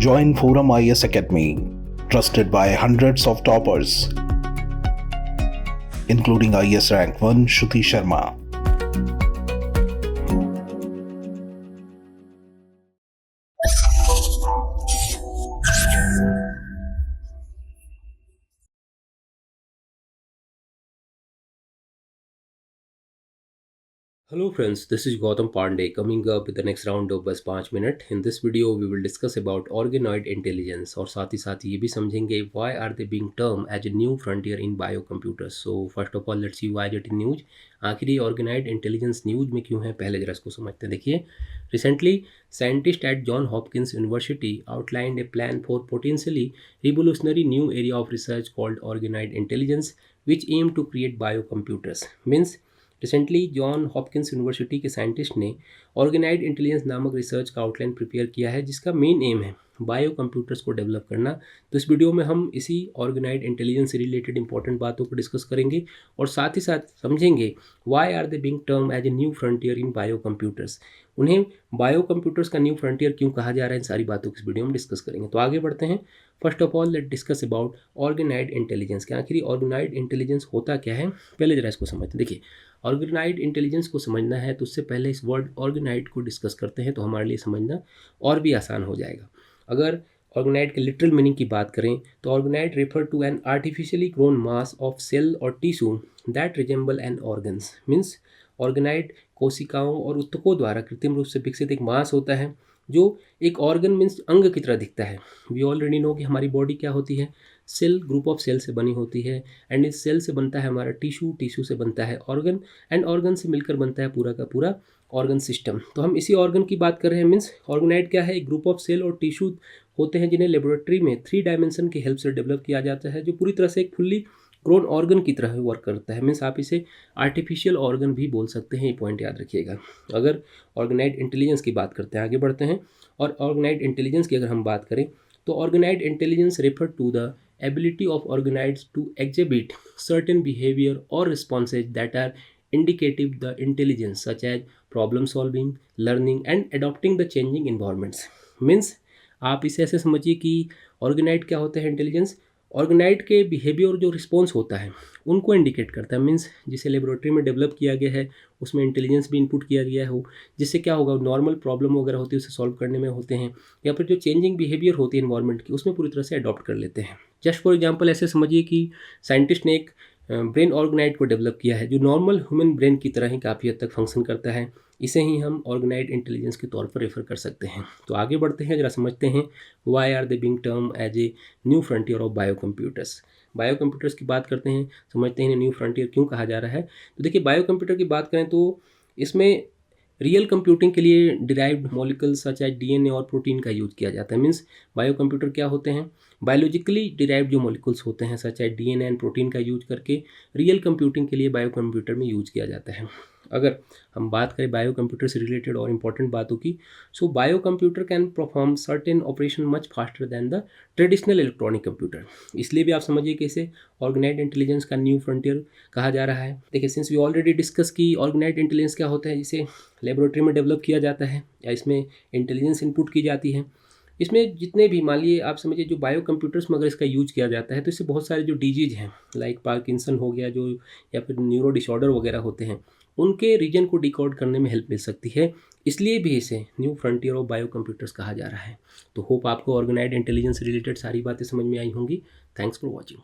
Join Forum IS Academy, trusted by hundreds of toppers, including IS Rank 1 Shruti Sharma. Hello friends, this is Gautam Pandey coming up with the next round of बस 5 minute. In this video we will discuss about organoid intelligence और साथ ही ये भी समझेंगे why are they being termed as a new frontier in biocomputers. So first of all let's see why it in news. आखिर ये organoid intelligence news में क्यों है, पहले जरा इसको समझते हैं. देखिए, recently scientists at John Hopkins University outlined a plan for potentially revolutionary new area of research called organoid intelligence which aim to create biocomputers. Means recently John Hopkins university के साइंटिस्ट ने ऑर्गेनाइड इंटेलिजेंस नामक research का outline prepare किया है जिसका main aim है bio computers को develop करना. तो इस वीडियो में हम इसी ऑर्गेनाइड इंटेलिजेंस से रिलेटेड इंपॉर्टेंट बातों को डिस्कस करेंगे और साथ ही साथ समझेंगे why are they being termed as a new frontier in bio computers. उन्हें बायो कंप्यूटर्स का न्यू फ्रंटियर क्यों कहा जा रहा है, इन सारी बातों को इस वीडियो में डिस्कस करेंगे. तो आगे बढ़ते हैं. First of all let discuss about organoid intelligence. कि आखिर ऑर्गेनाइड इंटेलिजेंस होता क्या है, पहले जरा इसको समझते हैं. देखिए, ऑर्गेनाइड इंटेलिजेंस को समझना है तो उससे पहले इस वर्ड ऑर्गेनाइड को डिस्कस करते हैं तो हमारे लिए समझना और भी आसान हो जाएगा. अगर ऑर्गेनाइड के लिटरल मीनिंग की बात करें तो organoid refer to an artificially grown mass of cell और tissue that resemble an organs. Means organoid कोशिकाओं और ऊतकों द्वारा कृत्रिम रूप से विकसित एक मास होता है जो एक ऑर्गन मीन्स अंग की तरह दिखता है. वी ऑलरेडी नो कि हमारी बॉडी क्या होती है, सेल, ग्रुप ऑफ सेल से बनी होती है एंड इस सेल से बनता है हमारा टिश्यू, टिश्यू से बनता है ऑर्गन एंड ऑर्गन से मिलकर बनता है पूरा का पूरा ऑर्गन सिस्टम. तो हम इसी ऑर्गन की बात कर रहे हैं. मीन्स ऑर्गेनाइड क्या है, एक ग्रुप ऑफ सेल और टिश्यू होते हैं जिन्हें लेबोरेटरी में 3 डायमेंशन की हेल्प से डेवलप किया जाता है जो पूरी तरह से एक फुल्ली ग्रोन ऑर्गन की तरह वर्क करता है. मीन्स आप इसे आर्टिफिशियल ऑर्गन भी बोल सकते हैं, ये पॉइंट याद रखिएगा. अगर ऑर्गेनाइड इंटेलिजेंस की बात करते हैं, आगे बढ़ते हैं. और ऑर्गेनाइड इंटेलिजेंस की अगर हम बात करें तो organoid intelligence refer to the ability of organoids to exhibit certain behavior or responses that are indicative the intelligence such as problem solving, learning and adopting the changing environments. Means आप इसे ऐसे समझिए कि ऑर्गेनाइड क्या होता है इंटेलिजेंस, ऑर्गेनाइड के behaviour जो रिस्पॉन्स होता है उनको इंडिकेट करता है. मीन्स जिसे लेबोरेटरी में डेवलप किया गया है उसमें इंटेलिजेंस भी इनपुट किया गया हो जिससे क्या होगा, नॉर्मल प्रॉब्लम वगैरह होती है उसे सॉल्व करने में होते हैं या फिर जो चेंजिंग बिहेवियर होती है इन्वायरमेंट की उसमें पूरी तरह से अडॉप्ट कर लेते हैं. जस्ट फॉर एग्जांपल ऐसे समझिए कि साइंटिस्ट ने एक ब्रेन ऑर्गेनाइड को डेवलप किया है जो नॉर्मल ह्यूमन ब्रेन की तरह ही काफ़ी हद तक फंक्शन करता है. इसे ही हम ऑर्गेनाइड इंटेलिजेंस के तौर पर रेफर कर सकते हैं. तो आगे बढ़ते हैं, जरा समझते हैं why are they being termed as a new frontier of bio computers. Bio computers की बात करते हैं, समझते हैं न्यू फ्रंटियर क्यों कहा जा रहा है. तो देखिए, बायो कंप्यूटर की बात करें तो इसमें रियल कंप्यूटिंग के लिए derived molecules such as DNA और प्रोटीन का यूज किया जाता है. मीन्स बायो कंप्यूटर क्या होते हैं, बायोलॉजिकली डिराइव्ड जो मॉलिक्यूल्स होते हैं such as DNA and protein का यूज करके रियल कंप्यूटिंग के लिए बायो कंप्यूटर में यूज किया जाता है. अगर हम बात करें बायो कंप्यूटर से रिलेटेड और इम्पॉर्टेंट बातों की, so bio computer can perform certain operation much faster than the traditional electronic computer. इसलिए भी आप समझिए कि इसे ऑर्गेनाइड इंटेलिजेंस का न्यू फ्रंटियर कहा जा रहा है. देखिए, सिंस वी ऑलरेडी डिस्कस की ऑर्गेनाइड इंटेलिजेंस क्या होता है, जिसे लेबोरेटरी में डेवलप किया जाता है या इसमें इंटेलिजेंस इनपुट की जाती है. इसमें जितने भी मान लिए आप समझिए जो बायो कंप्यूटर्स में अगर इसका यूज किया जाता है तो इससे बहुत सारे जो डिजीज हैं लाइक पार्किंसन हो गया जो या फिर न्यूरो डिसऑर्डर वगैरह होते हैं उनके रीजन को डिकोड करने में हेल्प मिल सकती है. इसलिए भी इसे new frontier of bio computers कहा जा रहा है. तो होप आपको ऑर्गेनाइड इंटेलिजेंस से रिलेटेड सारी बातें समझ में आई होंगी. Thanks for watching.